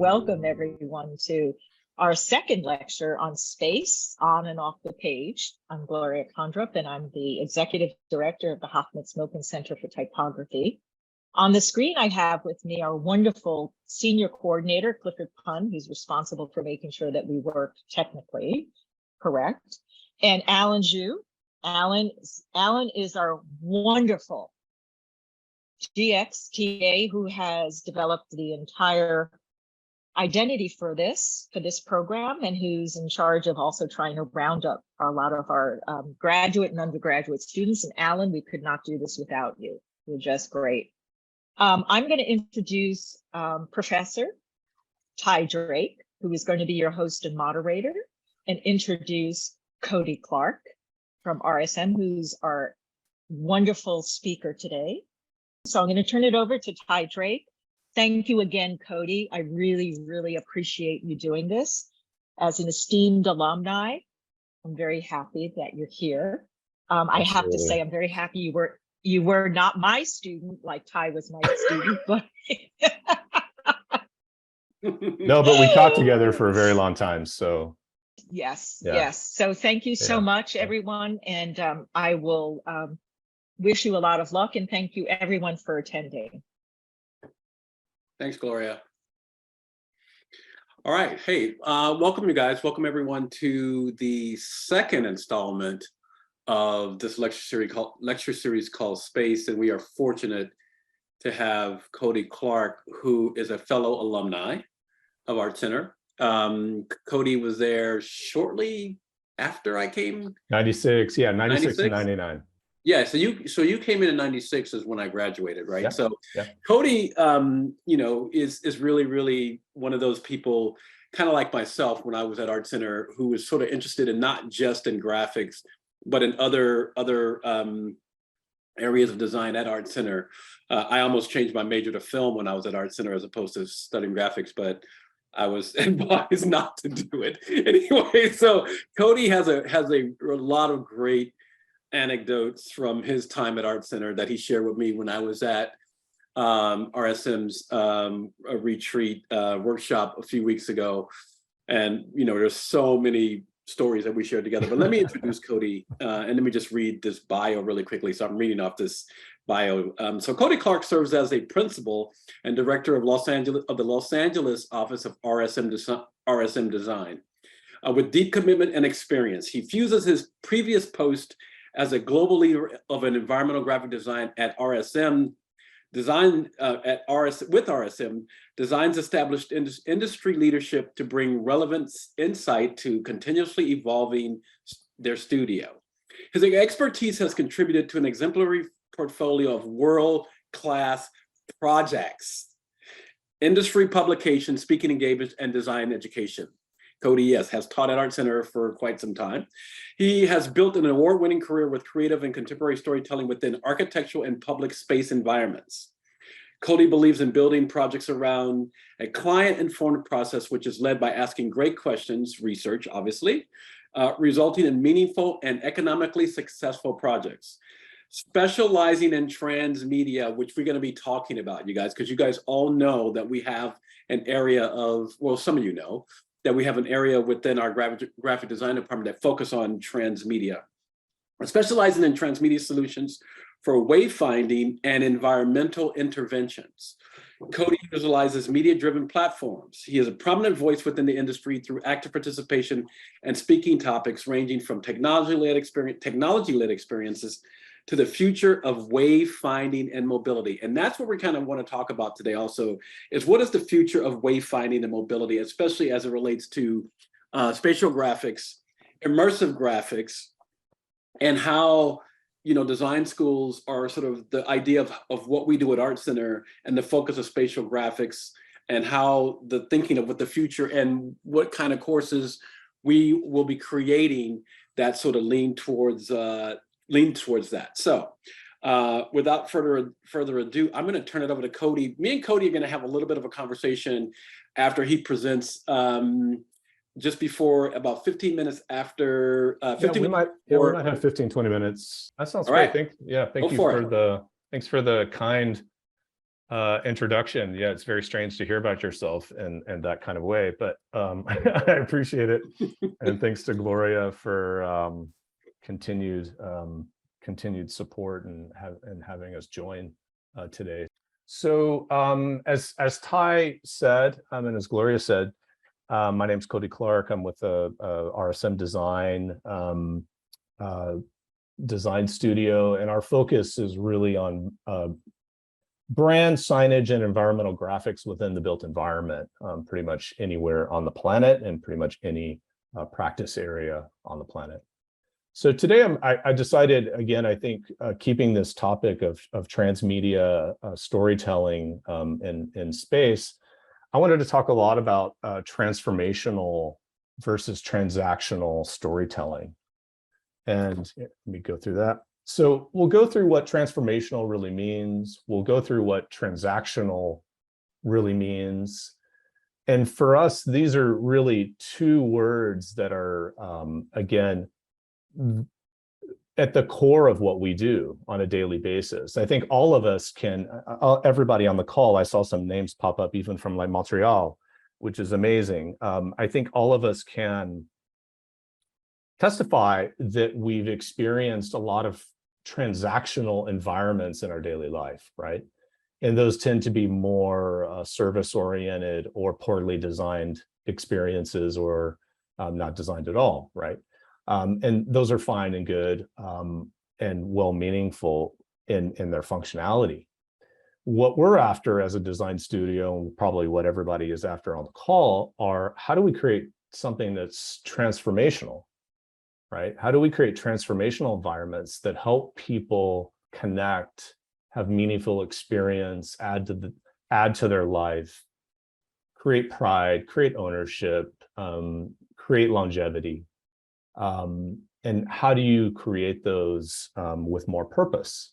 welcome everyone to our second lecture on space on and off the page. I'm Gloria Kondrup, and I'm the Executive Director of the Hoffmitz Milken Center for Typography. On the screen, I have with me our wonderful Senior Coordinator, Clifford Punn, who's responsible for making sure that we work technically correct, and Alan Zhu. Alan is our wonderful GXTA who has developed the entire identity for this program, and who's in charge of also trying to round up a lot of our graduate and undergraduate students. And Alan, we could not do this without you. You're just great. I'm going to introduce Professor Ty Drake, who is going to be your host and moderator, and introduce Cody Clark from RSM, who's our wonderful speaker today. So I'm going to turn it over to Ty Drake. Thank you again, Cody. I really, really appreciate you doing this. As an esteemed alumni, I'm very happy that you're here. I have to say, I'm very happy you were not my student, like Ty was my student, but no, but we taught together for a very long time. So yes, yeah. yes. So thank you so much, everyone. And I will wish you a lot of luck, and thank you everyone for attending. Thanks, Gloria. All right, hey, welcome you guys. Welcome everyone to the second installment of this lecture series called Space, and we are fortunate to have Cody Clark, who is a fellow alumni of ArtCenter. Cody was there shortly after I came. 96, yeah, 96 and 99. Yeah, so you came in 96 is when I graduated, right? Yeah, so yeah. Cody, you know, is really one of those people, kind of like myself when I was at ArtCenter, who was sort of interested in not just in graphics, but in other areas of design at ArtCenter. I almost changed my major to film when I was at ArtCenter as opposed to studying graphics, but I was advised not to do it anyway. So Cody has a lot of great anecdotes from his time at ArtCenter that he shared with me when I was at RSM's retreat workshop a few weeks ago. And, you know, there's so many stories that we shared together. But let me introduce Cody, and let me just read this bio really quickly. So I'm reading off this bio. So Cody Clark serves as a principal and director of the Los Angeles office of RSM Design. With deep commitment and experience, he fuses his previous post as a global leader of an environmental graphic design at RSM Design with RSM Design's established industry leadership to bring relevant insight to continuously evolving their studio. His expertise has contributed to an exemplary portfolio of world-class projects, industry publications, speaking engagements, and design education. Cody, yes, has taught at ArtCenter for quite some time. He has built an award-winning career with creative and contemporary storytelling within architectural and public space environments. Cody believes in building projects around a client-informed process, which is led by asking great questions, research, obviously, resulting in meaningful and economically successful projects. Specializing in transmedia, which we're going to be talking about, you guys, because you guys all know that we have an area of, well, some of you know, that we have an area within our graphic design department that focus on transmedia. We're specializing in transmedia solutions for wayfinding and environmental interventions. Cody utilizes media-driven platforms. He is a prominent voice within the industry through active participation and speaking topics ranging from technology-led experiences to the future of wayfinding and mobility. And that's what we kind of want to talk about today also, is what is the future of wayfinding and mobility, especially as it relates to spatial graphics, immersive graphics, and how, you know, design schools are sort of the idea of what we do at ArtCenter and the focus of spatial graphics, and how the thinking of what the future and what kind of courses we will be creating that sort of lean towards that. So without further ado, I'm going to turn it over to Cody. Me and Cody are going to have a little bit of a conversation after he presents, just before about 15 minutes after. We might have 15, 20 minutes. That sounds great. Right. Thanks for the kind introduction. Yeah, it's very strange to hear about yourself in that kind of way, but I appreciate it. And thanks to Gloria for continued continued support and having us join today. So as Ty said, and as Gloria said, my name's Cody Clark. I'm with RSM Design design studio, and our focus is really on brand signage and environmental graphics within the built environment, pretty much anywhere on the planet and pretty much any practice area on the planet. So today I decided, again, I think keeping this topic of transmedia storytelling in space, I wanted to talk a lot about transformational versus transactional storytelling. And let me go through that. So we'll go through what transformational really means. We'll go through what transactional really means. And for us, these are really two words that are, again, at the core of what we do on a daily basis. I think all of us can, everybody on the call, I saw some names pop up even from like Montreal, which is amazing. I think all of us can testify that we've experienced a lot of transactional environments in our daily life, right? And those tend to be more service-oriented or poorly designed experiences, or not designed at all, right? And those are fine and good and well-meaningful in their functionality. What we're after as a design studio, and probably what everybody is after on the call, are how do we create something that's transformational, right? How do we create transformational environments that help people connect, have meaningful experience, add to their life, create pride, create ownership, create longevity? And how do you create those with more purpose?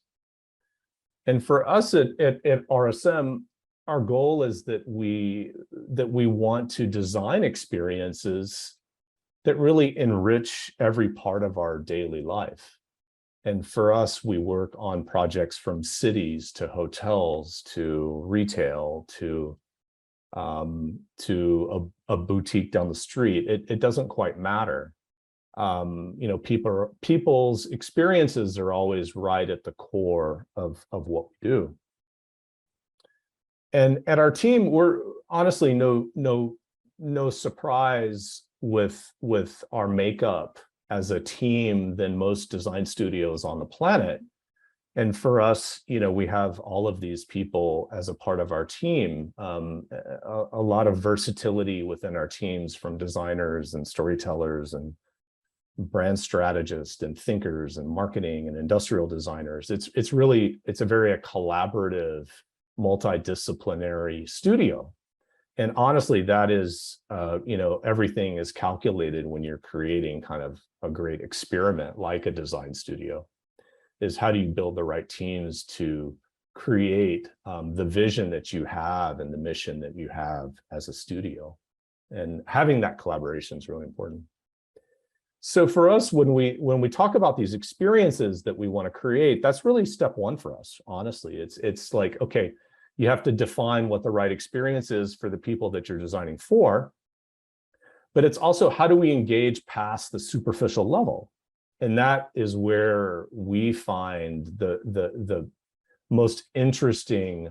And for us at RSM, our goal is that we want to design experiences that really enrich every part of our daily life. And for us, we work on projects from cities to hotels to retail to a boutique down the street. It doesn't quite matter. You know, people's experiences are always right at the core of what we do. And at our team, we're honestly no surprise with our makeup as a team than most design studios on the planet. And for us, you know, we have all of these people as a part of our team, a lot of versatility within our teams, from designers and storytellers and brand strategists and thinkers and marketing and industrial designers. It's a very collaborative, multidisciplinary studio. And honestly, that is, you know, everything is calculated when you're creating kind of a great experiment like a design studio, is how do you build the right teams to create the vision that you have and the mission that you have as a studio. And having that collaboration is really important. So for us, when we talk about these experiences that we want to create, that's really step one for us, honestly. It's like, okay, you have to define what the right experience is for the people that you're designing for, but it's also how do we engage past the superficial level? And that is where we find the most interesting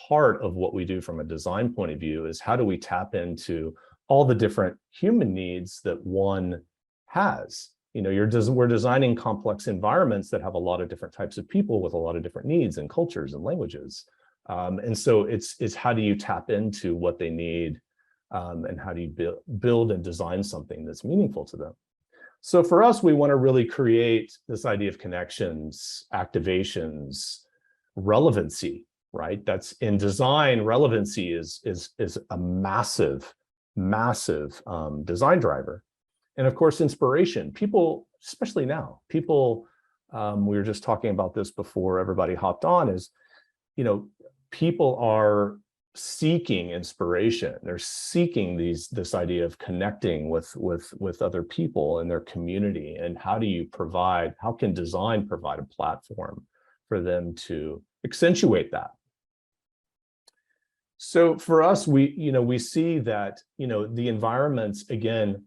part of what we do from a design point of view, is how do we tap into all the different human needs that one has. You know, we're designing complex environments that have a lot of different types of people with a lot of different needs and cultures and languages. And so it's how do you tap into what they need, and how do you build and design something that's meaningful to them? So for us, we want to really create this idea of connections, activations, relevancy, right? That's in design. Relevancy is a massive design driver. And of course, inspiration. People, especially now, people, we were just talking about this before everybody hopped on, is, you know, people are seeking inspiration. They're seeking this idea of connecting with other people in their community. And how can design provide a platform for them to accentuate that? So for us, we see that, the environments, again,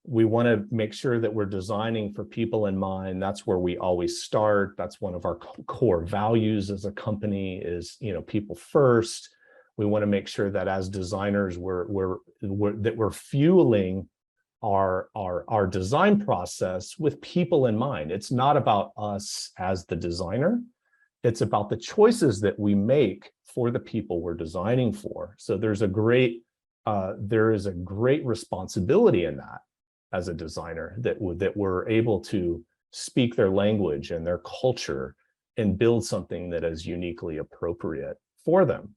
we want to make sure that we're designing for people in mind. That's where we always start. That's one of our core values as a company is, people first. We want to make sure that as designers, we're fueling our design process with people in mind. It's not about us as the designer. It's about the choices that we make for the people we're designing for. So there is a great responsibility in that as a designer, that we're able to speak their language and their culture and build something that is uniquely appropriate for them.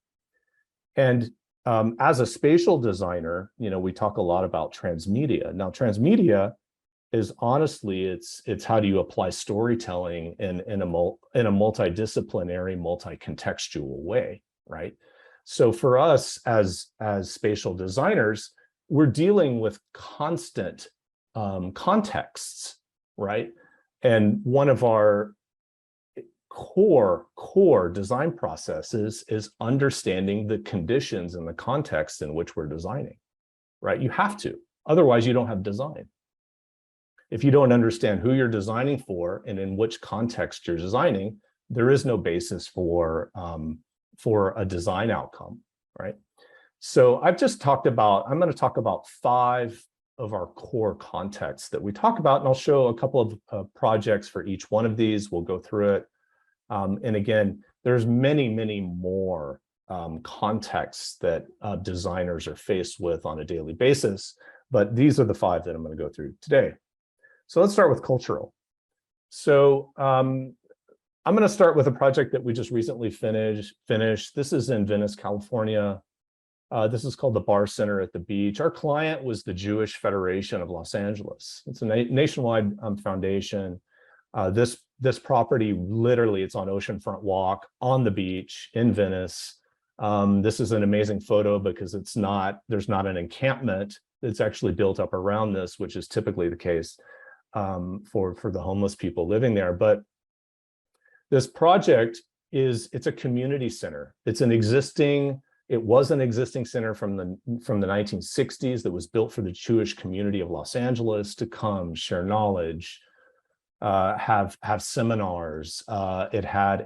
And as a spatial designer, we talk a lot about transmedia. Now, transmedia is honestly, it's how do you apply storytelling in a multidisciplinary, multi-contextual way, right? So for us as spatial designers, we're dealing with constant contexts, right? And one of our core design processes is understanding the conditions and the context in which we're designing, right? You have to, otherwise you don't have design. If you don't understand who you're designing for and in which context you're designing, there is no basis for a design outcome, right? So I'm going to talk about 5 of our core contexts that we talk about, and I'll show a couple of projects for each one of these. We'll go through it. And again, there's many more contexts that designers are faced with on a daily basis, but these are the 5 that I'm going to go through today. So let's start with cultural. So I'm going to start with a project that we just recently finished. This is in Venice, California. This is called the RSM at the beach. Our client was the Jewish Federation of Los Angeles. It's a nationwide foundation. This property, literally, it's on Oceanfront Walk on the beach in Venice. This is an amazing photo because there's not an encampment that's actually built up around this, which is typically the case for the homeless people living there. But this project it's a community center. It was an existing center from the 1960s that was built for the Jewish community of Los Angeles to come share knowledge, have seminars. It had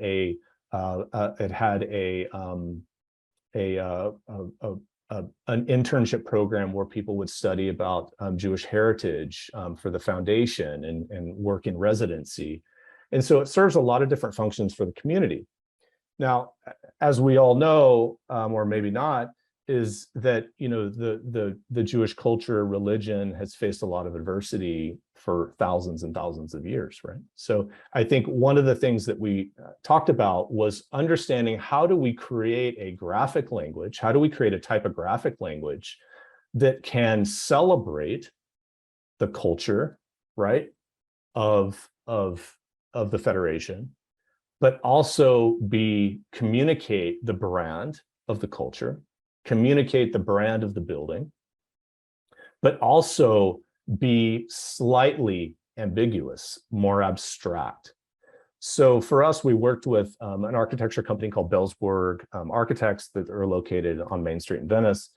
an internship program where people would study about Jewish heritage for the foundation and work in residency. And so it serves a lot of different functions for the community. Now, as we all know, or maybe not, is that the Jewish culture, religion has faced a lot of adversity for thousands and thousands of years, right? So I think one of the things that we talked about was understanding how do we create a graphic language, how do we create a typographic language that can celebrate the culture, right, of the Federation, but also communicate the brand of the culture, communicate the brand of the building, but also be slightly ambiguous, more abstract. So for us, we worked with an architecture company called Bellsburg Architects that are located on Main Street in Venice.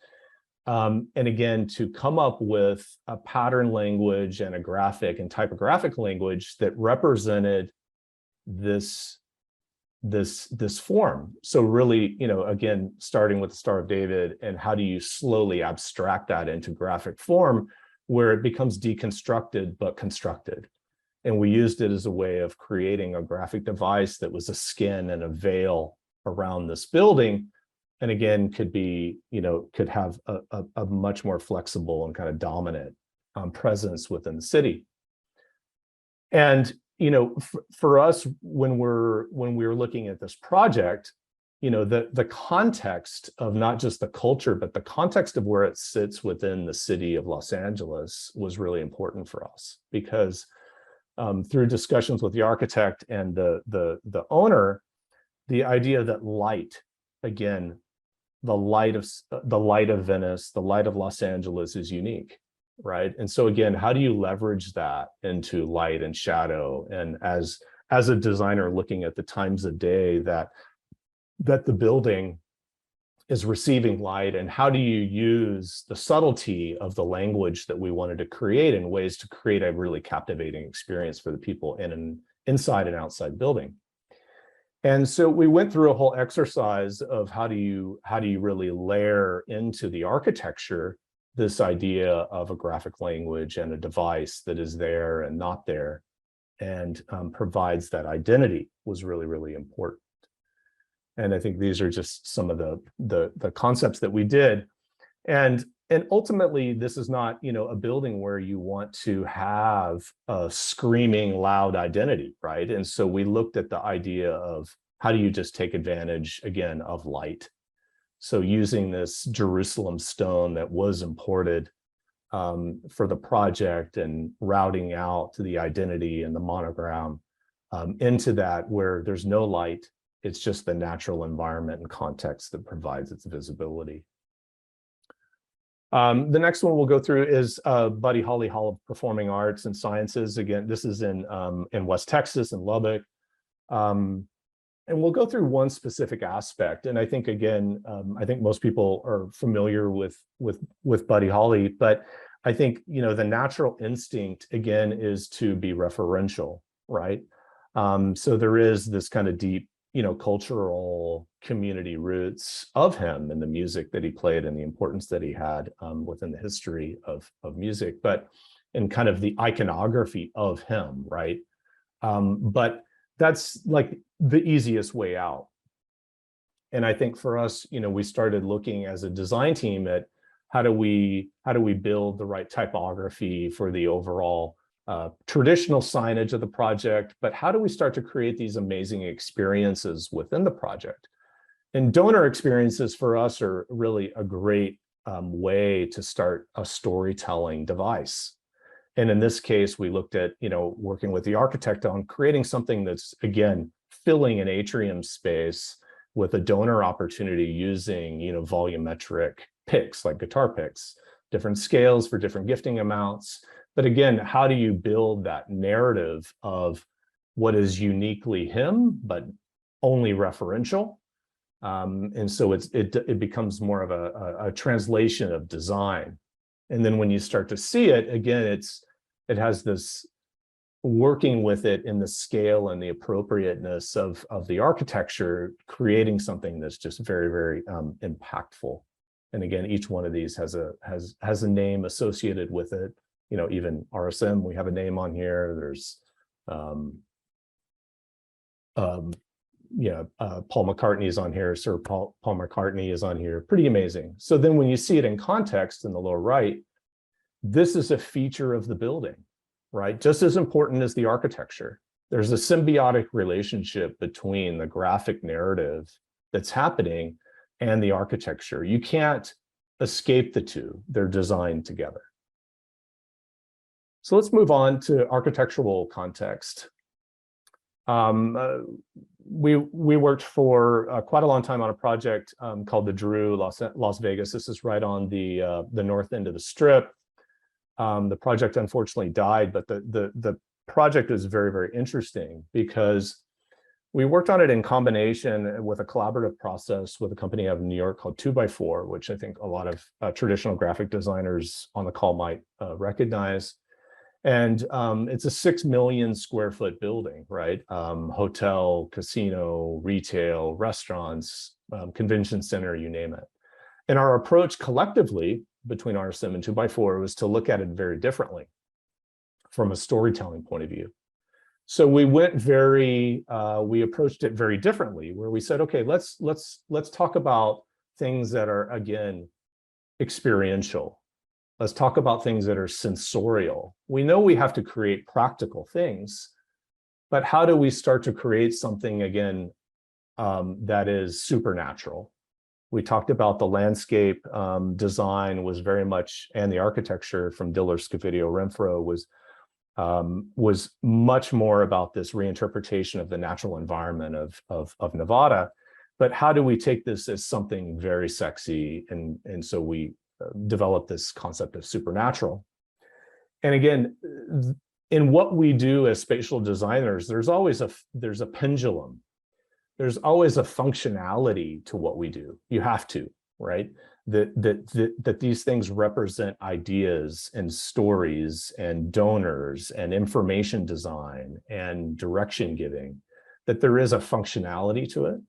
And again, to come up with a pattern language and a graphic and typographic language that represented this form. So really, again, starting with the Star of David, and how do you slowly abstract that into graphic form where it becomes deconstructed but constructed. And we used it as a way of creating a graphic device that was a skin and a veil around this building. And again, could have a much more flexible and kind of dominant presence within the city. And for us, when we were looking at this project, the context of not just the culture, but the context of where it sits within the city of Los Angeles was really important for us, because through discussions with the architect and the owner, the idea that light, again, the light of Venice, the light of Los Angeles is unique. Right. And so again, how do you leverage that into light and shadow? And as a designer looking at the times of day that the building is receiving light, and how do you use the subtlety of the language that we wanted to create in ways to create a really captivating experience for the people in an inside and outside building. And so we went through a whole exercise of how do you really layer into the architecture this idea of a graphic language and a device that is there and not there, and provides that identity, was really, really important. And I think these are just some of the concepts that we did. And ultimately, this is not, a building where you want to have a screaming loud identity, right? And so we looked at the idea of how do you just take advantage, again, of light. So using this Jerusalem stone that was imported for the project and routing out to the identity and the monogram into that where there's no light, it's just the natural environment and context that provides its visibility. The next one we'll go through is Buddy Holly Hall of Performing Arts and Sciences. Again, this is in West Texas, in Lubbock. And we'll go through one specific aspect. And I think, again, I think most people are familiar with Buddy Holly, but I think, the natural instinct, again, is to be referential, right? So there is this kind of deep, cultural community roots of him and the music that he played and the importance that he had within the history of music, but in kind of the iconography of him, right? But that's like the easiest way out. And I think for us, we started looking as a design team at how do we build the right typography for the overall traditional signage of the project, but how do we start to create these amazing experiences within the project? And donor experiences for us are really a great way to start a storytelling device. And in this case, we looked at, working with the architect on creating something that's, again, filling an atrium space with a donor opportunity using, volumetric picks, like guitar picks, different scales for different gifting amounts. But again, how do you build that narrative of what is uniquely him, but only referential? And so it becomes more of a translation of design. And then when you start to see it, again, it has this working with it in the scale and the appropriateness of the architecture, creating something that's just very, very impactful. And again, each one of these has a name associated with it. Even RSM, we have a name on here. There's, Paul McCartney is on here. Sir Paul McCartney is on here. Pretty amazing. So then when you see it in context in the lower right, this is a feature of the building, right? Just as important as the architecture. There's a symbiotic relationship between the graphic narrative that's happening and the architecture. You can't escape the two. They're designed together. So let's move on to architectural context. We worked for quite a long time on a project called the Drew, Las Vegas. This is right on the north end of the Strip. The project unfortunately died, but the project is very, very interesting because we worked on it in combination with a collaborative process with a company out of New York called 2x4, which I think a lot of traditional graphic designers on the call might recognize. And it's a 6 million square foot building, right? Hotel, casino, retail, restaurants, convention center, you name it. And our approach collectively between RSM and 2x4 was to look at it very differently from a storytelling point of view. So we we approached it very differently, where we said, okay, let's talk about things that are, again, experiential. Let's talk about things that are sensorial. We know we have to create practical things, but how do we start to create something, again, that is supernatural? We talked about the landscape design was very much, and the architecture from Diller, Scofidio, Renfro was much more about this reinterpretation of the natural environment of Nevada. But how do we take this as something very sexy? And so we developed this concept of supernatural. And again, in what we do as spatial designers, there's a pendulum. There's always a functionality to what we do. You have to. right? That these things represent ideas and stories and donors and information design and direction giving, that there is a functionality to it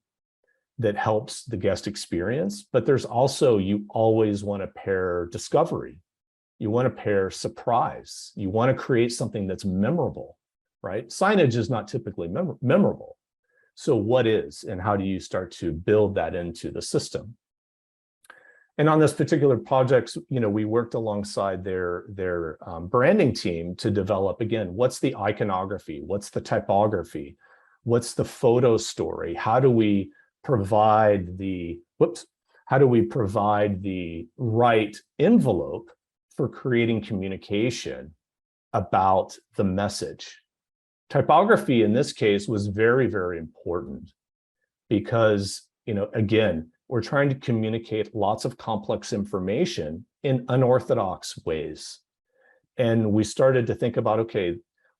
that helps the guest experience, but there's also, you always want to pair discovery. You want to pair surprise. You want to create something that's memorable, right? Signage is not typically memorable. So what is, and how do you start to build that into the system? And on this particular project, we worked alongside their branding team to develop, again, what's the iconography? What's the typography? What's the photo story? How do we provide the right envelope for creating communication about the message? Typography in this case was very, very important because, again, we're trying to communicate lots of complex information in unorthodox ways. And we started to think about, okay,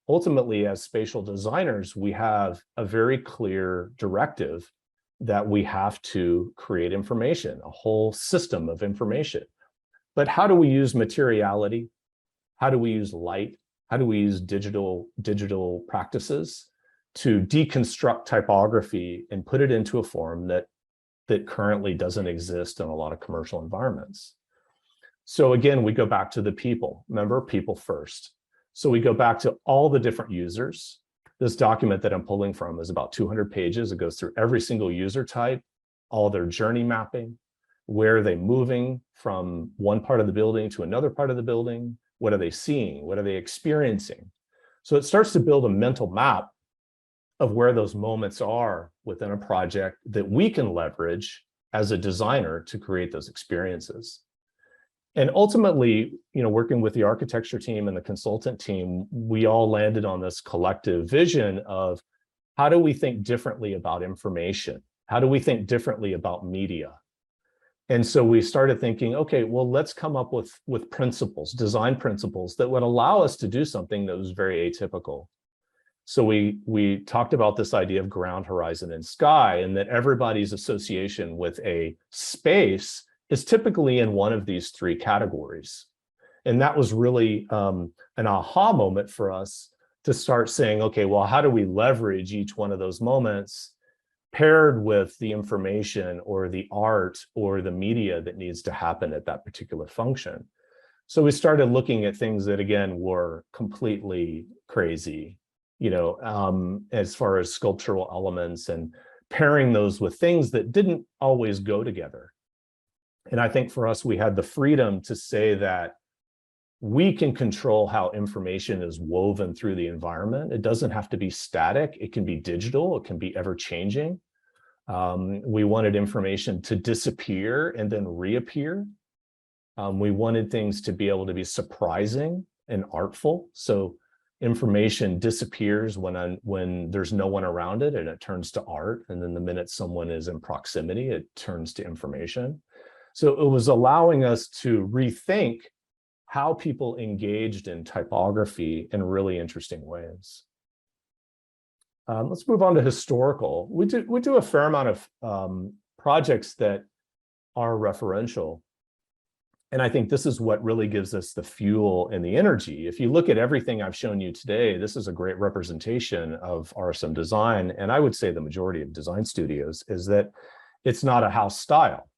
ultimately as spatial designers, we have a very clear directive that we have to create information, a whole system of information. But how do we use materiality? How do we use light? How do we use digital practices to deconstruct typography and put it into a form that currently doesn't exist in a lot of commercial environments? So again, we go back to the people. Remember, people first. So we go back to all the different users. This document that I'm pulling from is about 200 pages. It goes through every single user type, all their journey mapping, where are they moving from one part of the building to another part of the building? What are they seeing? What are they experiencing? So it starts to build a mental map of where those moments are within a project that we can leverage as a designer to create those experiences. And ultimately, working with the architecture team and the consultant team, we all landed on this collective vision of how do we think differently about information? How do we think differently about media? And so we started thinking, okay, well, let's come up with principles, design principles that would allow us to do something that was very atypical. So we talked about this idea of ground, horizon, and sky, and that everybody's association with a space is typically in one of these three categories. And that was really an aha moment for us to start saying, okay, well, how do we leverage each one of those moments paired with the information or the art or the media that needs to happen at that particular function? So we started looking at things that, again, were completely crazy, as far as sculptural elements, and pairing those with things that didn't always go together. And I think for us, we had the freedom to say that we can control how information is woven through the environment. It doesn't have to be static. It can be digital. It can be ever changing. We wanted information to disappear and then reappear. We wanted things to be able to be surprising and artful. So information disappears when there's no one around it and it turns to art. And then the minute someone is in proximity, it turns to information. So it was allowing us to rethink how people engaged in typography in really interesting ways. Let's move on to historical. We do a fair amount of projects that are referential. And I think this is what really gives us the fuel and the energy. If you look at everything I've shown you today, this is a great representation of RSM Design. And I would say the majority of design studios is that it's not a house style.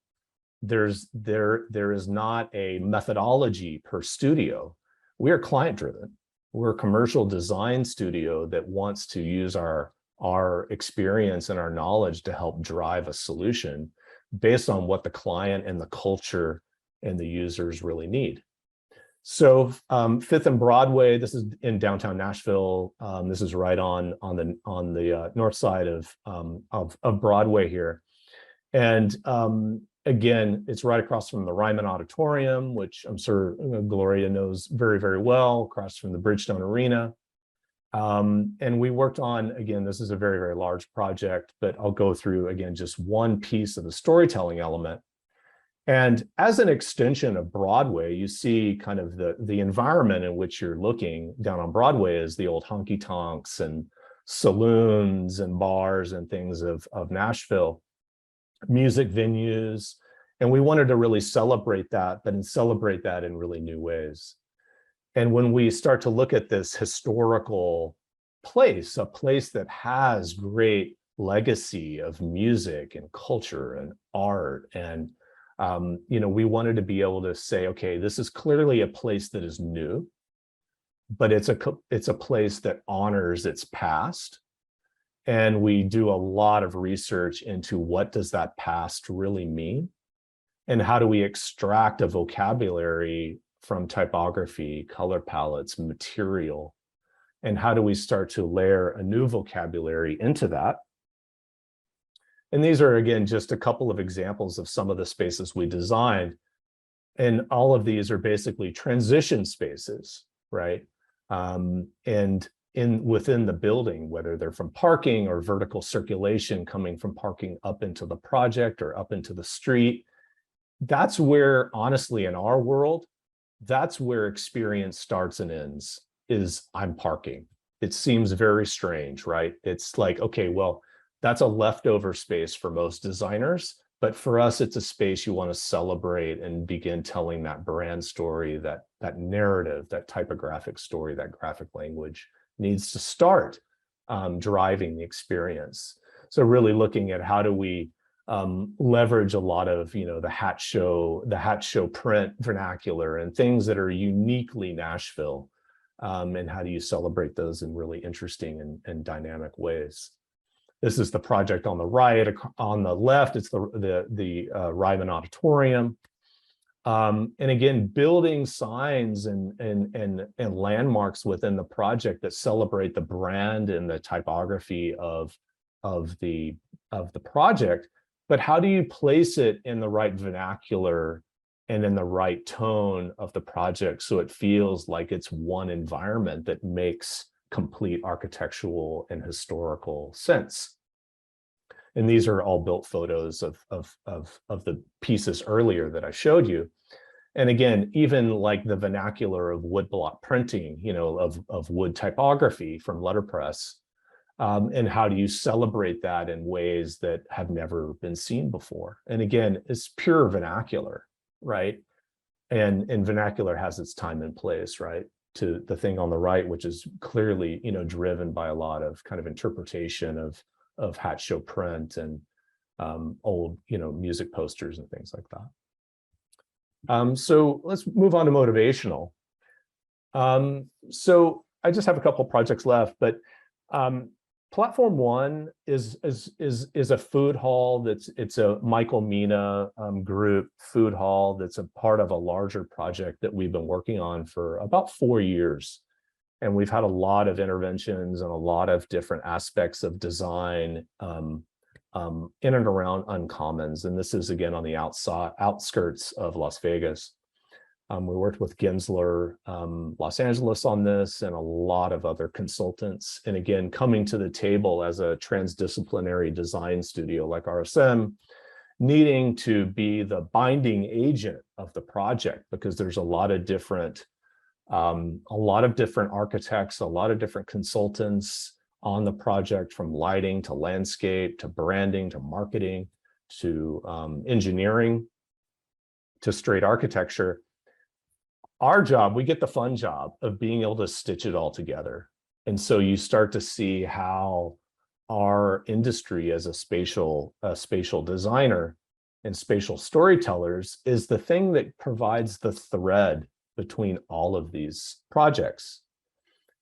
There is not a methodology per studio. We are client driven. We're a commercial design studio that wants to use our experience and our knowledge to help drive a solution based on what the client and the culture and the users really need. So 5th and Broadway, this is in downtown Nashville. This is right on the north side of Broadway here. And again, it's right across from the Ryman Auditorium, which I'm sure Gloria knows very, very well, across from the Bridgestone Arena. And we worked on, again, this is a very, very large project, but I'll go through, again, just one piece of the storytelling element. And as an extension of Broadway, you see kind of the environment in which you're looking down on Broadway is the old honky tonks and saloons and bars and things of Nashville, music venues. And we wanted to really celebrate that, but celebrate that in really new ways. And when we start to look at this historical place, a place that has great legacy of music and culture and art, and we wanted to be able to say, okay, this is clearly a place that is new, but it's a place that honors its past. And we do a lot of research into what does that past really mean, and how do we extract a vocabulary from typography, color palettes, material, and how do we start to layer a new vocabulary into that? And these are, again, just a couple of examples of some of the spaces we designed. And all of these are basically transition spaces, right? And within the building, whether they're from parking or vertical circulation coming from parking up into the project or up into the street. That's where, honestly, in our world, that's where experience starts and ends, is I'm parking. It seems very strange, right? It's like, okay, well, that's a leftover space for most designers, but for us, it's a space you want to celebrate and begin telling that brand story, that narrative, that typographic story, that graphic language needs to start driving the experience. So really looking at how do we leverage a lot of, the hat show print vernacular and things that are uniquely Nashville, and how do you celebrate those in really interesting and dynamic ways. This is the project on the right. On the left, it's the Ryman Auditorium. And again, building signs and landmarks within the project that celebrate the brand and the typography of the project. But how do you place it in the right vernacular and in the right tone of the project so it feels like it's one environment that makes complete architectural and historical sense? And these are all built photos of the pieces earlier that I showed you. And again, even like the vernacular of woodblock printing, of wood typography from letterpress. And how do you celebrate that in ways that have never been seen before? And again, it's pure vernacular, right? And vernacular has its time and place, right? To the thing on the right, which is clearly, driven by a lot of kind of interpretation of hat show print and old, music posters and things like that. So let's move on to motivational. So I just have a couple projects left, but Platform One is a food hall it's a Michael Mina group food hall that's a part of a larger project that we've been working on for about 4 years. And we've had a lot of interventions and a lot of different aspects of design in and around Uncommons. And this is, again, on the outskirts of Las Vegas. We worked with Gensler, Los Angeles on this, and a lot of other consultants. And again, coming to the table as a transdisciplinary design studio like RSM, needing to be the binding agent of the project, because there's a lot of different architects, a lot of different consultants on the project, from lighting to landscape to branding to marketing to engineering to straight architecture. Our job, we get the fun job of being able to stitch it all together. And so you start to see how our industry as a spatial designer and spatial storytellers is the thing that provides the thread between all of these projects.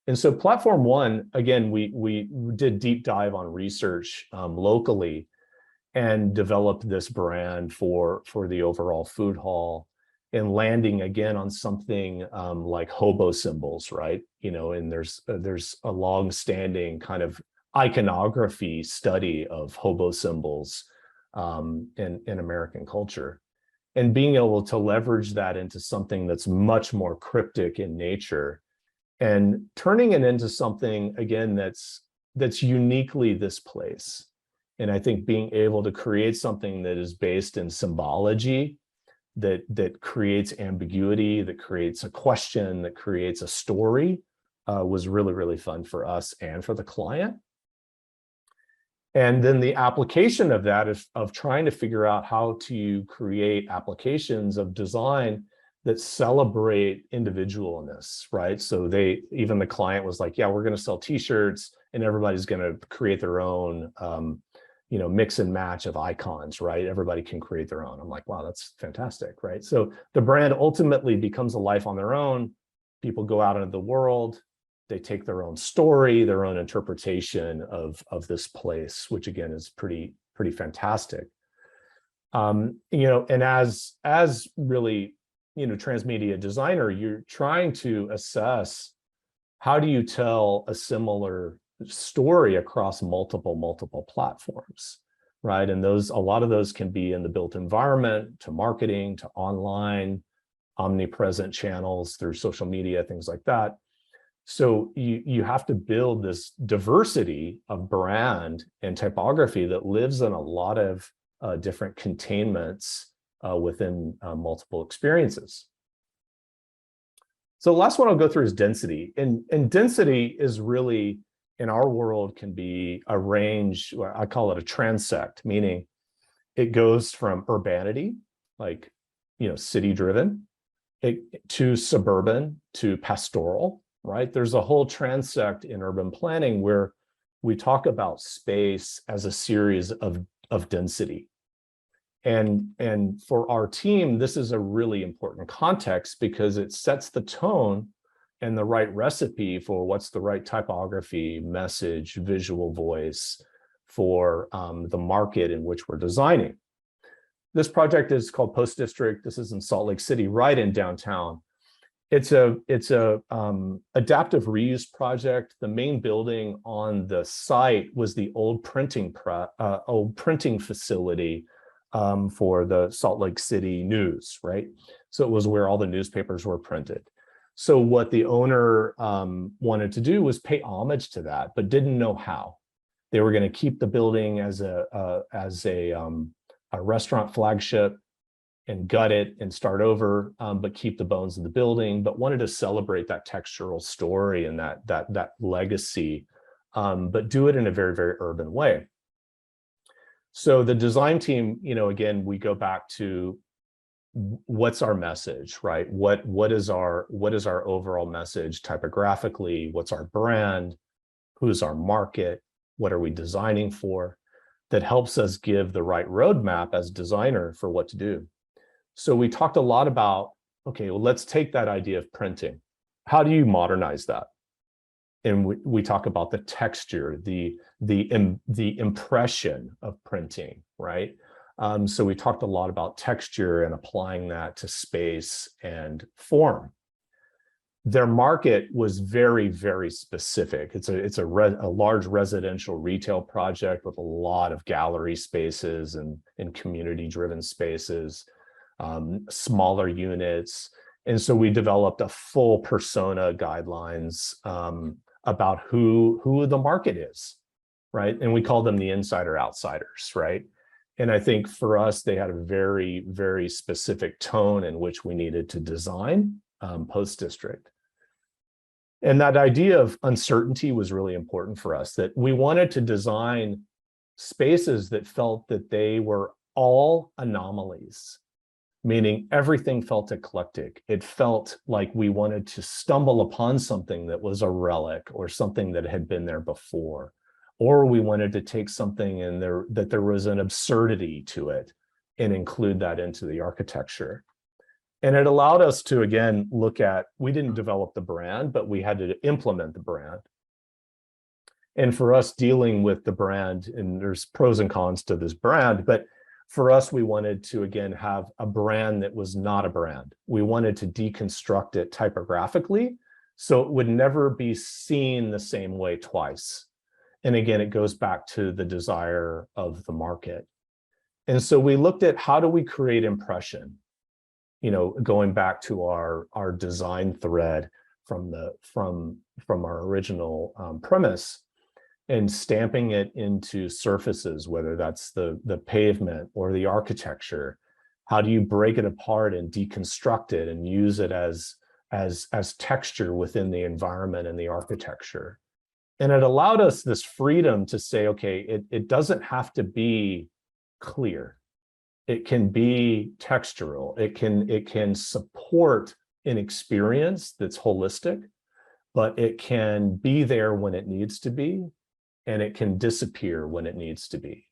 And so Platform One, again, we did deep dive on research locally and developed this brand for the overall food hall, and landing again on something like hobo symbols, right? And there's a long-standing kind of iconography study of hobo symbols in American culture. And being able to leverage that into something that's much more cryptic in nature, and turning it into something, again, that's uniquely this place. And I think being able to create something that is based in symbology, that creates ambiguity, that creates a question, that creates a story, was really, really fun for us and for the client. And then the application of that is of trying to figure out how to create applications of design that celebrate individualness, right? So even the client was like, yeah, we're going to sell t-shirts and everybody's going to create their own, mix and match of icons, right? Everybody can create their own. I'm like, wow, that's fantastic, right? So the brand ultimately becomes a life on their own. People go out into the world, they take their own story, their own interpretation of this place, which again is pretty fantastic. And as really, transmedia designer, you're trying to assess how do you tell a similar story across multiple platforms, right? And a lot of those can be in the built environment, to marketing, to online, omnipresent channels through social media, things like that. So you have to build this diversity of brand and typography that lives in a lot of different containments within multiple experiences. So the last one I'll go through is density. And density is really, in our world, can be a range, I call it a transect, meaning it goes from urbanity, like, city-driven, to suburban, to pastoral, right? There's a whole transect in urban planning where we talk about space as a series of density. And for our team, this is a really important context because it sets the tone and the right recipe for what's the right typography, message, visual voice for the market in which we're designing. This project is called Post District. This is in Salt Lake City, right in downtown. It's a adaptive reuse project. The main building on the site was the old printing facility for the Salt Lake City News, right? So it was where all the newspapers were printed. So what the owner wanted to do was pay homage to that, but didn't know how. They were going to keep the building as a restaurant flagship and gut it and start over, but keep the bones of the building, but wanted to celebrate that textural story and that legacy, but do it in a very, very urban way. So the design team, again, we go back to what's our message, right? What is our overall message typographically? What's our brand? Who's our market? What are we designing for? That helps us give the right roadmap as designer for what to do. So we talked a lot about, okay, well, let's take that idea of printing. How do you modernize that? And we talk about the texture, the impression of printing, right? So we talked a lot about texture and applying that to space and form. Their market was very, very specific. It's a large residential retail project with a lot of gallery spaces and community-driven spaces, smaller units. And so we developed a full persona guidelines about who the market is, right? And we call them the insider outsiders, right? And I think for us, they had a very, very specific tone in which we needed to design Post District. And that idea of uncertainty was really important for us, that we wanted to design spaces that felt that they were all anomalies, meaning everything felt eclectic. It felt like we wanted to stumble upon something that was a relic or something that had been there before, or we wanted to take something in there that there was an absurdity to it and include that into the architecture. And it allowed us to, again, look at, we didn't develop the brand, but we had to implement the brand. And for us dealing with the brand, and there's pros and cons to this brand, but for us, we wanted to, again, have a brand that was not a brand. We wanted to deconstruct it typographically, so it would never be seen the same way twice. And again, it goes back to the desire of the market. And so we looked at how do we create impression, going back to our design thread from our original premise, and stamping it into surfaces, whether that's the pavement or the architecture. How do you break it apart and deconstruct it and use it as texture within the environment and the architecture? And it allowed us this freedom to say, okay, it doesn't have to be clear. It can be textural. It can support an experience that's holistic, but it can be there when it needs to be, and it can disappear when it needs to be.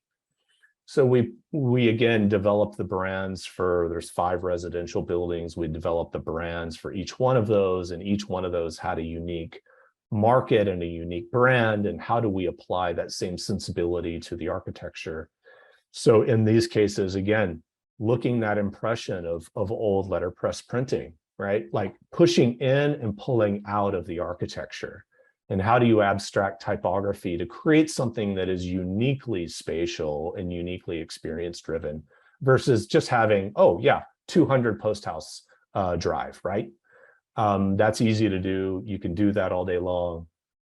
So we again developed the brands there's 5 residential buildings. We developed the brands for each one of those, and each one of those had a unique market and a unique brand. And how do we apply that same sensibility to the architecture? So in these cases, again, looking that impression of old letterpress printing, right? Like pushing in and pulling out of the architecture. And how do you abstract typography to create something that is uniquely spatial and uniquely experience driven versus just having, 200 Post House Drive, right? That's easy to do. You can do that all day long.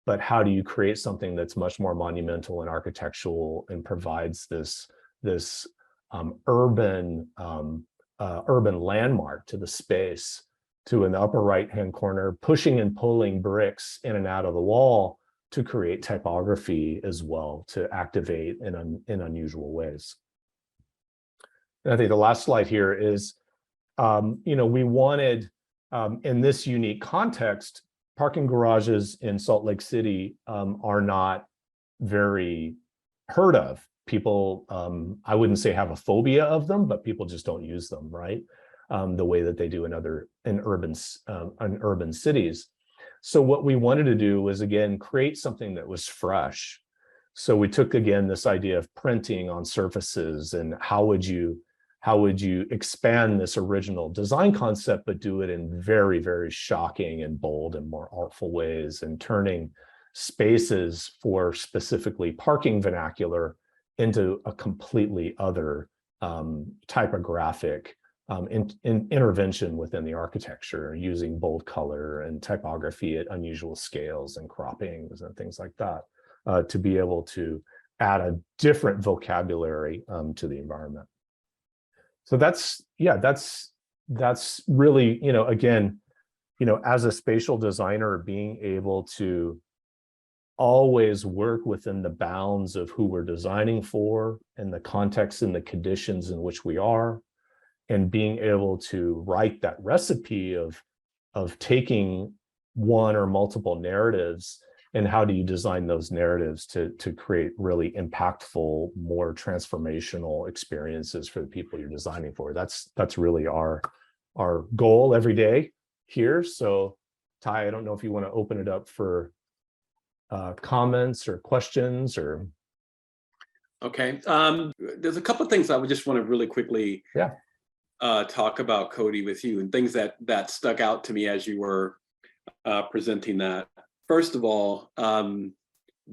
But how do you create something that's much more monumental and architectural and provides this urban landmark to the space? To in the upper right-hand corner, pushing and pulling bricks in and out of the wall to create typography as well, to activate in unusual ways. And I think the last slide here is, we wanted, in this unique context, parking garages in Salt Lake City are not very heard of. People, I wouldn't say have a phobia of them, but people just don't use them, right? The way that they do in urban cities. So what we wanted to do was, again, create something that was fresh. So we took, again, this idea of printing on surfaces and how would you expand this original design concept, but do it in very, very shocking and bold and more artful ways, and turning spaces for specifically parking vernacular into a completely other typographic intervention within the architecture, using bold color and typography at unusual scales and croppings and things like that, to be able to add a different vocabulary to the environment. So that's really, again, as a spatial designer, being able to always work within the bounds of who we're designing for and the context and the conditions in which we are, and being able to write that recipe of taking one or multiple narratives, and how do you design those narratives to create really impactful, more transformational experiences for the people you're designing for. That's really our goal every day here. So Ty, I don't know if you want to open it up for comments or questions or. Okay, there's a couple of things I would just want to really quickly talk about, Cody, with you, and things that stuck out to me as you were presenting that. First of all,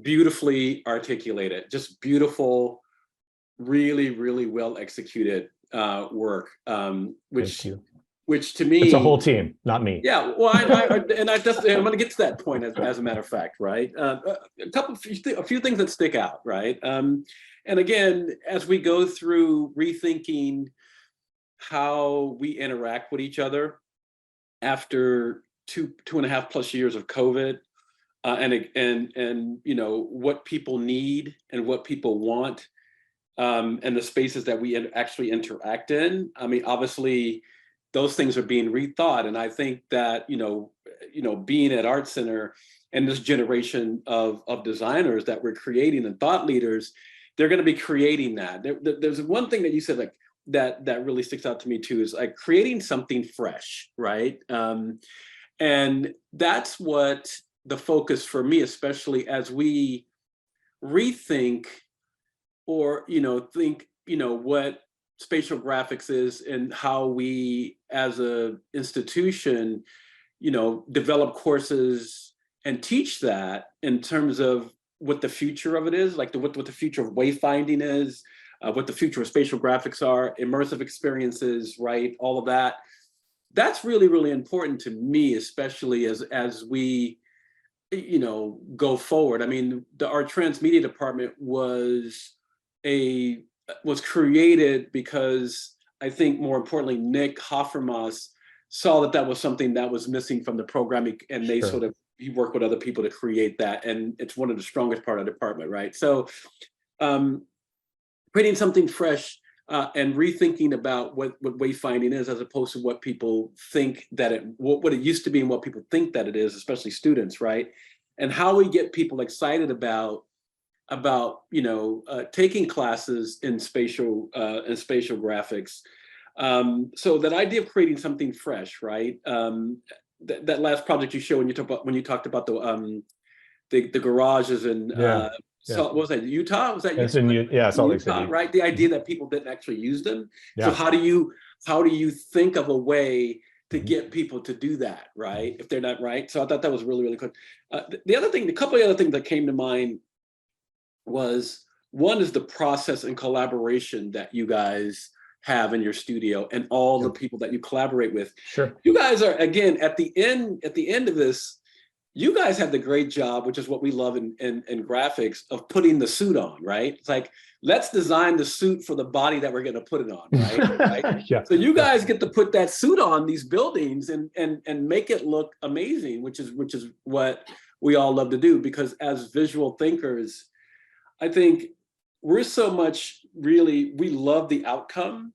beautifully articulated, just beautiful, really, really well executed work, which to me, it's a whole team, not me. Yeah, well, I'm going to get to that point as a matter of fact, right? A few things that stick out, right? And again, as we go through rethinking how we interact with each other after two and a half plus years of COVID, and what people need and what people want, and the spaces that we actually interact in. I mean, obviously, those things are being rethought, and I think that being at ArtCenter and this generation of designers that we're creating and thought leaders, they're going to be creating that. There's one thing that you said that really sticks out to me too, is like creating something fresh, right? And that's what the focus for me, especially as we rethink or think what spatial graphics is and how we as a institution develop courses and teach that in terms of what the future of it is, like what the future of wayfinding is, what the future of spatial graphics are, immersive experiences, right? All of that. That's really, really important to me, especially as we go forward. I mean, our transmedia department was created because I think more importantly, Nick Hoffmitz saw that was something that was missing from the programming, and they sort of you work with other people to create that, and it's one of the strongest part of the department, right? So creating something fresh and rethinking about what wayfinding is, as opposed to what people think that what it used to be and what people think that it is, especially students, right? And how we get people excited about taking classes in spatial graphics. So that idea of creating something fresh, right? That last project you showed when you talked about the garages in what was that, Utah? Was that It's Utah? Salt Lake City, right? The idea that people didn't actually use them. Yeah. So how do you think of a way to get people to do that, right? If they're not right. So I thought that was really, really good. A couple of other things that came to mind was, one is the process and collaboration that you guys have in your studio and all the people that you collaborate with. Sure. You guys are, again, at the end of this, you guys have the great job, which is what we love in graphics, of putting the suit on, right? It's like, let's design the suit for the body that we're going to put it on, right? Yeah. So you guys get to put that suit on these buildings and make it look amazing, which is what we all love to do, because as visual thinkers, I think we're so much we love the outcome.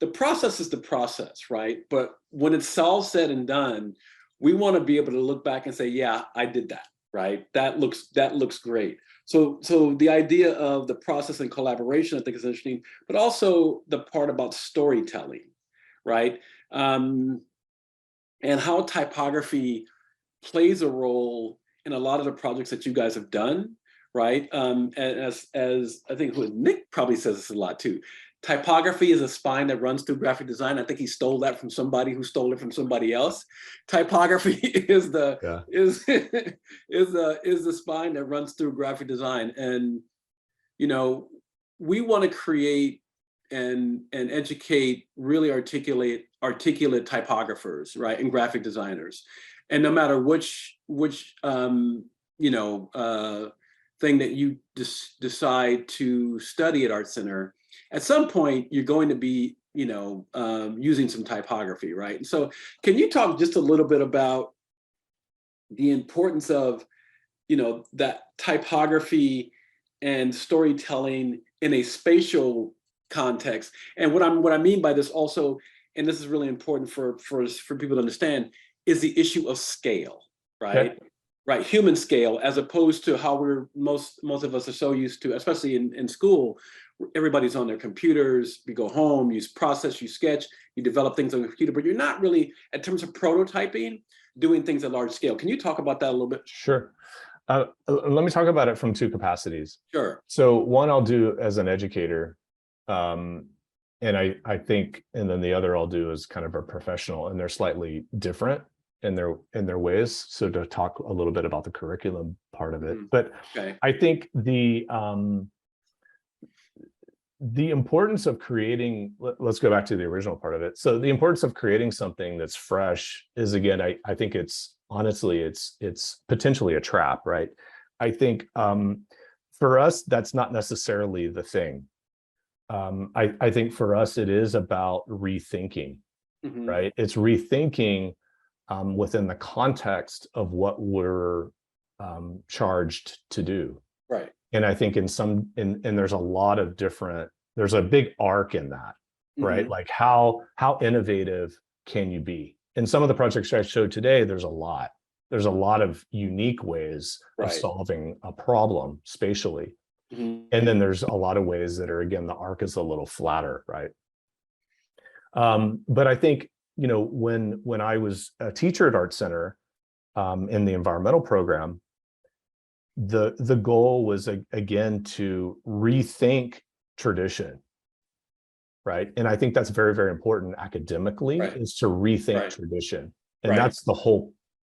The process is the process, right? But when it's all said and done, we want to be able to look back and say, yeah, I did that, right? That looks great. So the idea of the process and collaboration, I think, is interesting, but also the part about storytelling, right? And how typography plays a role in a lot of the projects that you guys have done, right? As I think Nick probably says this a lot too. Typography is a spine that runs through graphic design. I think he stole that from somebody who stole it from somebody else. Typography is the spine that runs through graphic design, and we want to create and educate really articulate typographers, right, and graphic designers. And no matter which thing that you decide to study at ArtCenter, at some point you're going to be using some typography, right? And so can you talk just a little bit about the importance of that typography and storytelling in a spatial context? And what I mean by this also, and this is really important for people to understand, is the issue of scale, right? Okay. Right, human scale, as opposed to how most of us are so used to, especially in school. Everybody's on their computers. We go home, you process, you sketch, you develop things on the computer, but you're not really, in terms of prototyping, doing things at large scale. Can you talk about that a little bit? Sure. Let me talk about it from two capacities. Sure. So one I'll do as an educator, and I think, and then the other I'll do as kind of a professional, and they're slightly different in their ways. So to talk a little bit about the curriculum part of it, but okay. I think the importance of creating, let's go back to the original part of it. So the importance of creating something that's fresh is, again, I think it's honestly, it's potentially a trap, right? I think for us, that's not necessarily the thing. I think for us, it is about rethinking, right? It's rethinking within the context of what we're charged to do. Right. And I think and there's a lot of there's a big arc in that, right? Like how innovative can you be? In some of the projects I showed today, there's a lot of unique ways of solving a problem spatially. And then there's a lot of ways that are, again, the arc is a little flatter, right? But I think, when I was a teacher at ArtCenter in the environmental program, the goal was, again, to rethink tradition, right? And I think that's very, very important academically, is to rethink tradition. And that's the whole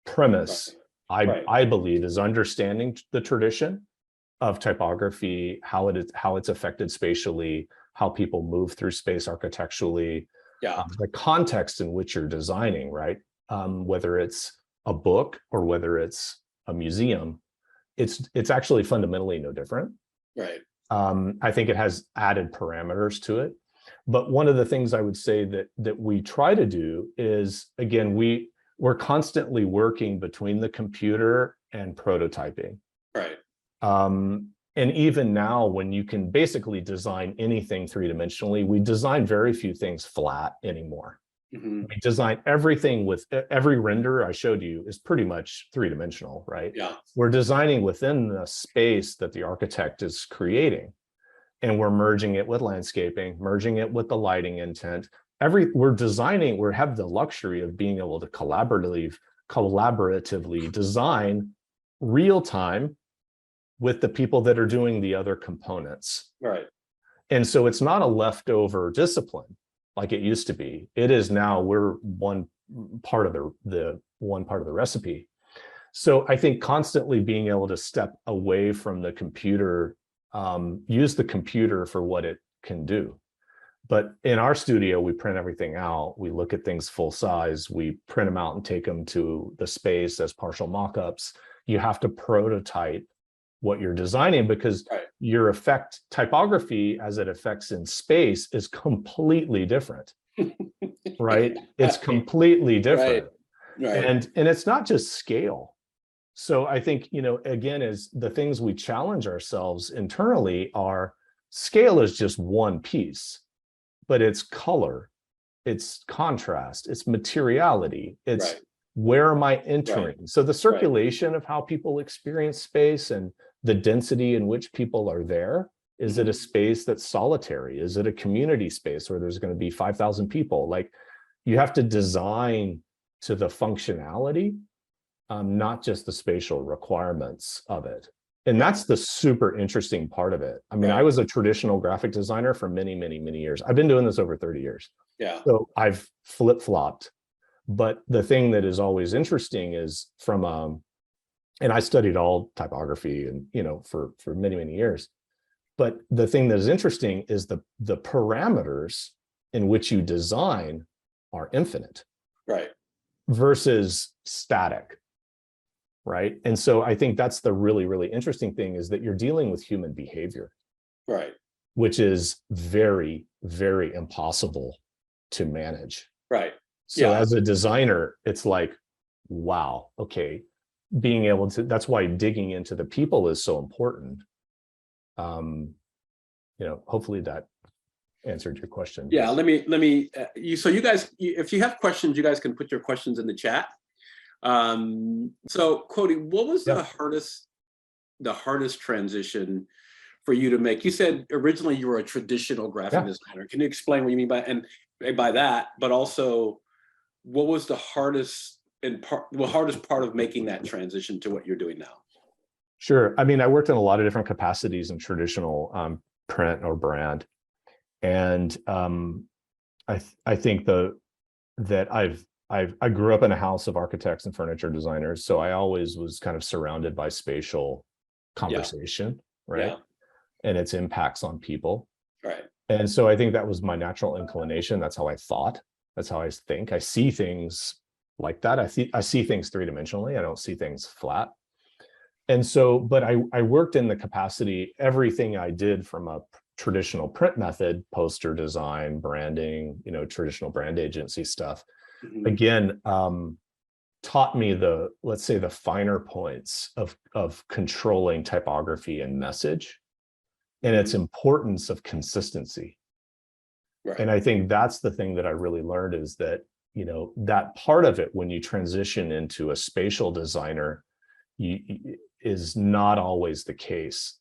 premise, I believe, is understanding the tradition of typography, how it's affected spatially, how people move through space architecturally, the context in which you're designing, right? Whether it's a book or whether it's a museum, it's actually fundamentally no different. Right. I think it has added parameters to it. But one of the things I would say that we try to do is, again, we we're constantly working between the computer and prototyping. Right. And even now, when you can basically design anything three-dimensionally, we design very few things flat anymore. Mm-hmm. We design everything with every render I showed you is pretty much three-dimensional, right? Yeah. We're designing within the space that the architect is creating, and we're merging it with landscaping, merging it with the lighting intent. We're designing, we have the luxury of being able to collaboratively design real time with the people that are doing the other components. Right. And so it's not a leftover discipline like it used to be. It is now, we're one part of the recipe. So I think constantly being able to step away from the computer, use the computer for what it can do. But in our studio, we print everything out. We look at things full size. We print them out and take them to the space as partial mock-ups. You have to prototype what you're designing, because your effect typography as it affects in space is completely different, right? It's completely different. Right. And it's not just scale. So I think, you know, again, is the things we challenge ourselves internally are scale is just one piece, but it's color, it's contrast, it's materiality, it's where am I entering? So the circulation of how people experience space and the density in which people are there. Is it a space that's solitary? Is it a community space where there's going to be 5,000 people? Like, you have to design to the functionality, not just the spatial requirements of it. And that's the super interesting part of it. I mean, I was a traditional graphic designer for many, many, many years. I've been doing this over 30 years. Yeah. So I've flip-flopped. But the thing that is always interesting is from and I studied all typography and, you know, for many, many years. But the thing that is interesting is the parameters in which you design are infinite. Right. Versus static. Right. And so I think that's the really, really interesting thing, is that you're dealing with human behavior. Right. Which is very, very impossible to manage. Right. So as a designer, it's like, wow, okay. Being able to, that's why digging into the people is so important. You know, hopefully that answered your question. Yeah, let me so you guys, if you have questions, you guys can put your questions in the chat. So Cody, what was the hardest transition for you to make? You said originally you were a traditional graphic designer. Can you explain what you mean by that, but also what was the hardest part of making that transition to what you're doing now? Sure. I mean, I worked in a lot of different capacities in traditional print or brand. And I think that I grew up in a house of architects and furniture designers. So I always was kind of surrounded by spatial conversation, right? And its impacts on people. Right. And so I think that was my natural inclination. That's how I thought. That's how I think. I see things like that. I see things three-dimensionally. I don't see things flat. And so, but I worked in the capacity, everything I did from a traditional print method, poster design, branding, you know, traditional brand agency stuff, again, taught me let's say the finer points of controlling typography and message and its importance of consistency. Right. And I think that's the thing that I really learned, is that, you know, that part of it, when you transition into a spatial designer, is not always the case,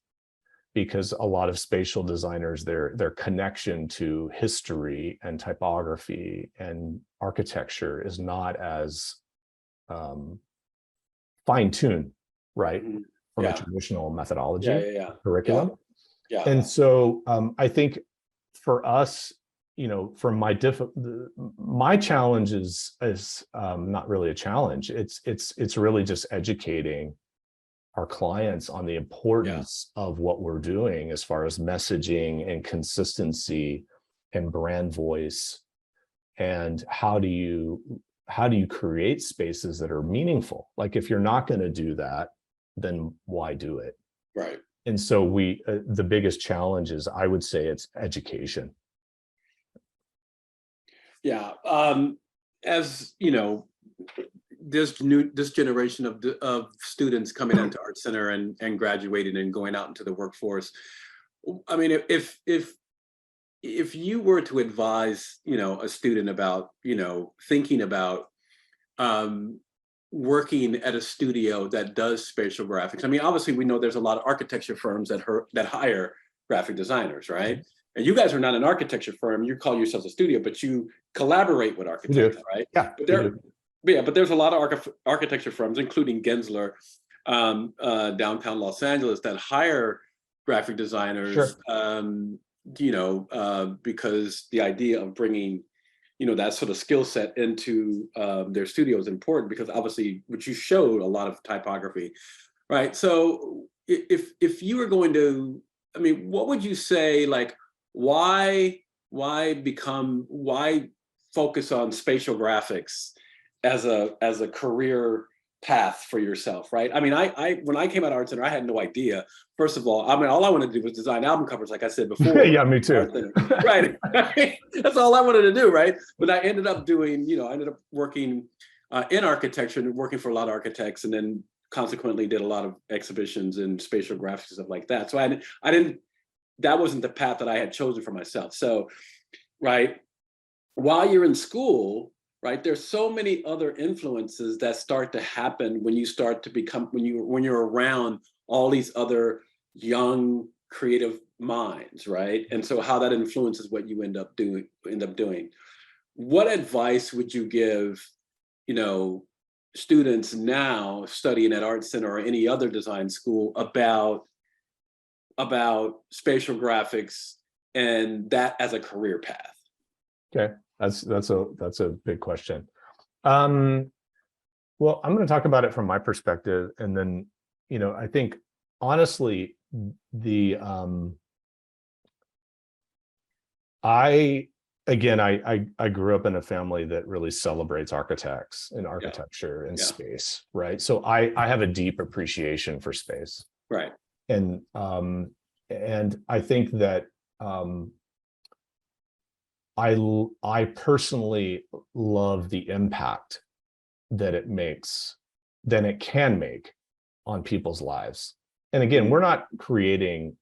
because a lot of spatial designers, their connection to history and typography and architecture is not as fine-tuned, right, from a traditional methodology curriculum. And so I think for us, you know, from my challenge is not really a challenge. It's really just educating our clients on the importance of what we're doing as far as messaging and consistency and brand voice, and how do you create spaces that are meaningful? Like, if you're not going to do that, then why do it? Right. And so the biggest challenge is, I would say, it's education. Yeah. As you know, this generation of students coming into ArtCenter and graduating and going out into the workforce. I mean, if you were to advise, a student about, thinking about working at a studio that does spatial graphics. I mean, obviously we know there's a lot of architecture firms that hire graphic designers, right? And you guys are not an architecture firm. You call yourselves a studio, but you collaborate with architects, right? Yeah. But there's a lot of architecture firms, including Gensler, downtown Los Angeles, that hire graphic designers. Sure. Because the idea of bringing, that sort of skill set into their studio is important, because obviously, which you showed a lot of typography, right? So if you were going to, I mean, what would you say, like, why focus on spatial graphics as a career path for yourself, right? I mean, I when I came out of ArtCenter, I had no idea. First of all, I mean, all I wanted to do was design album covers, like I said before. Yeah, me too. Right. That's all I wanted to do, right? But I ended up doing, I ended up working in architecture and working for a lot of architects, and then consequently did a lot of exhibitions and spatial graphics and stuff like that. So I didn't, that wasn't the path that I had chosen for myself. So, right, while you're in school, right, there's so many other influences that start to happen when you start to become, when you're around all these other young creative minds, right? And so how that influences what you end up doing. What advice would you give, students now studying at ArtCenter or any other design school about spatial graphics and that as a career path? Okay, that's a big question. Well, I'm going to talk about it from my perspective, and then, I think honestly, I grew up in a family that really celebrates architects and architecture and space, right? So I have a deep appreciation for space, right? And I think that I personally love the impact that it can make on people's lives. And again, we're not creating,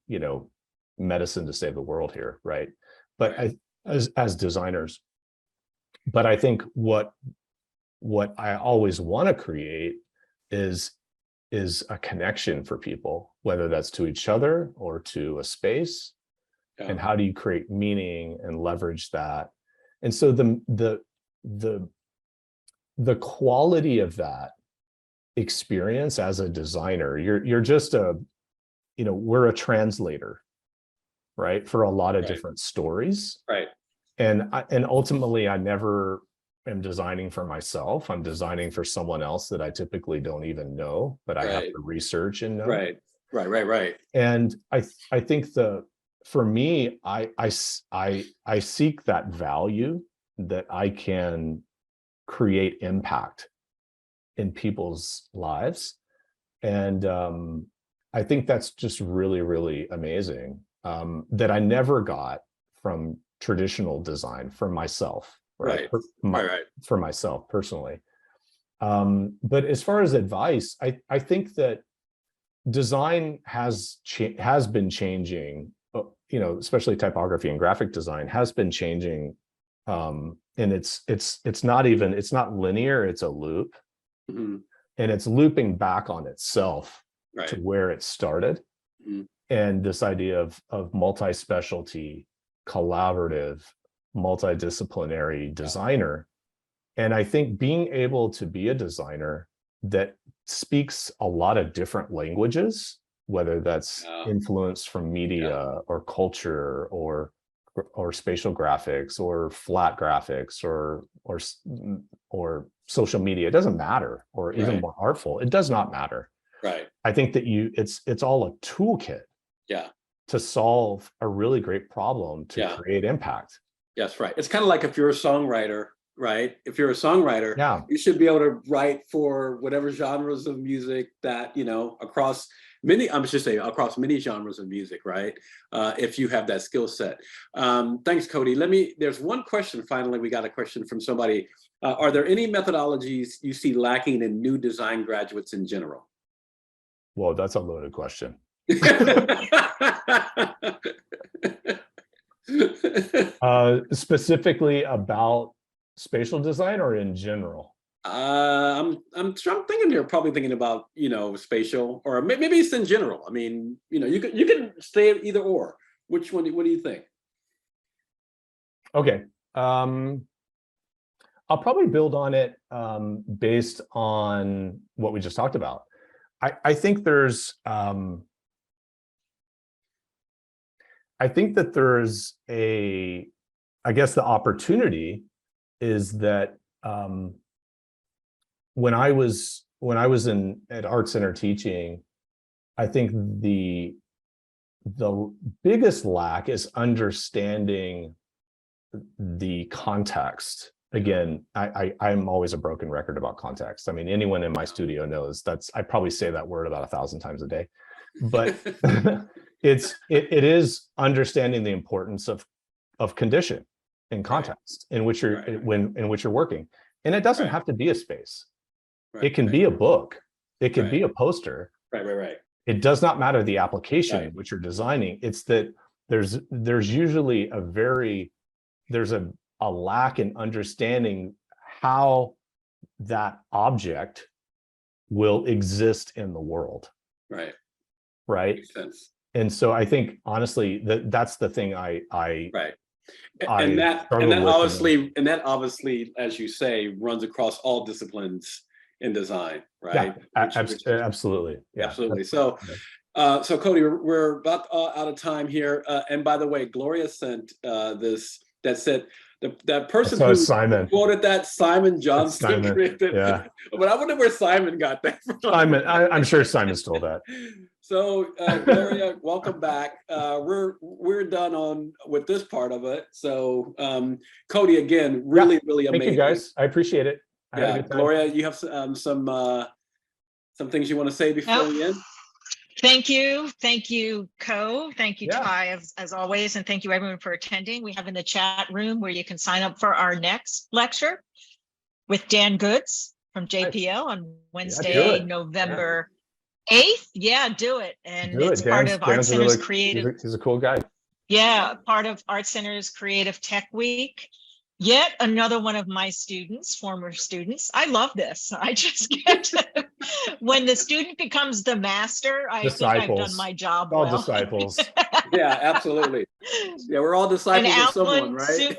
medicine to save the world here, right? But as designers, but I think what I always want to create is a connection for people, whether that's to each other or to a space. Yeah. And how do you create meaning and leverage that? And so the quality of that experience as a designer, you're just we're a translator, right, for a lot of different stories, right? And ultimately, I never am designing for myself. I'm designing for someone else that I typically don't even know, but I have to research and know. Right. And I think for me, I seek that value that I can create impact in people's lives. And I think that's just really, really amazing, that I never got from traditional design for myself, right? For myself personally. But as far as advice, I think that design has been changing, especially typography and graphic design has been changing. And it's not linear, it's a loop. Mm-hmm. And it's looping back on itself to where it started. Mm-hmm. And this idea of multi-specialty, collaborative, multidisciplinary designer. And I think being able to be a designer that speaks a lot of different languages, whether that's influence from media or culture or spatial graphics or flat graphics or social media, it doesn't matter, or even more artful, it does not matter. Right. I think that it's all a toolkit to solve a really great problem to create impact. Yes, right. It's kind of like if you're a songwriter, right? If you're a songwriter, you should be able to write for whatever genres of music that, across many, I'm just saying, across many genres of music, right? If you have that skill set. Thanks, Cody. There's one question, finally, we got a question from somebody. Are there any methodologies you see lacking in new design graduates in general? Whoa, that's a loaded question. Specifically about spatial design or in general? I'm thinking you're probably thinking about, spatial, or maybe it's in general. I mean, you can say it either or. Which one? What do you think? Okay. I'll probably build on it based on what we just talked about. I think there's I guess the opportunity is that when I was at ArtCenter teaching, I think the biggest lack is understanding the context. Again, I'm always a broken record about context. I mean, anyone in my studio knows I probably say that word about 1,000 times a day, but it is understanding the importance of condition and context in which you're working. And it doesn't have to be a space. It can be a book. It can be a poster. Right. It does not matter the application which you're designing. It's that there's usually a lack in understanding how that object will exist in the world. Right. Makes sense. And so I think honestly that's the thing I and that obviously, as you say, runs across all disciplines in design, right? Yeah, absolutely. Yeah, absolutely. So Cody, we're about out of time here. And by the way, Gloria sent this that said that person who quoted that Simon Johnson created. Yeah. But I wonder where Simon got that from. Simon, I'm sure Simon stole that. So Gloria, welcome back. We're done with this part of it. So Cody, again, really amazing. Thank you guys. I appreciate it. Yeah, Gloria, you have some things you want to say before we end? Thank you, Co. Thank you, Ty, as always, and thank you everyone for attending. We have in the chat room where you can sign up for our next lecture with Dan Goods from JPL on Wednesday, November 8th. Yeah, do it. And it's part of ArtCenter's creative. He's a cool guy. Yeah, part of ArtCenter's Creative Tech Week. Yet another one of my students, former students. I love this. I just get to, when the student becomes the master, I think I've done my job well. All disciples. Yeah, absolutely. Yeah, we're all disciples of someone, right?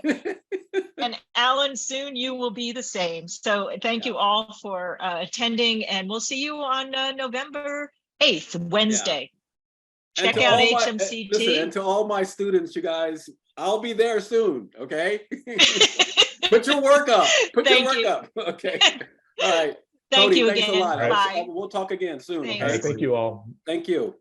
And Alan, soon you will be the same. So thank you all for attending, and we'll see you on November 8th, Wednesday. Yeah. Check out HMCT. Listen, and to all my students, you guys, I'll be there soon, okay? Put your work up. Okay. All right. Thank Cody, you thanks again. a lot. Bye. We'll talk again soon. Okay? Thank you all. Thank you.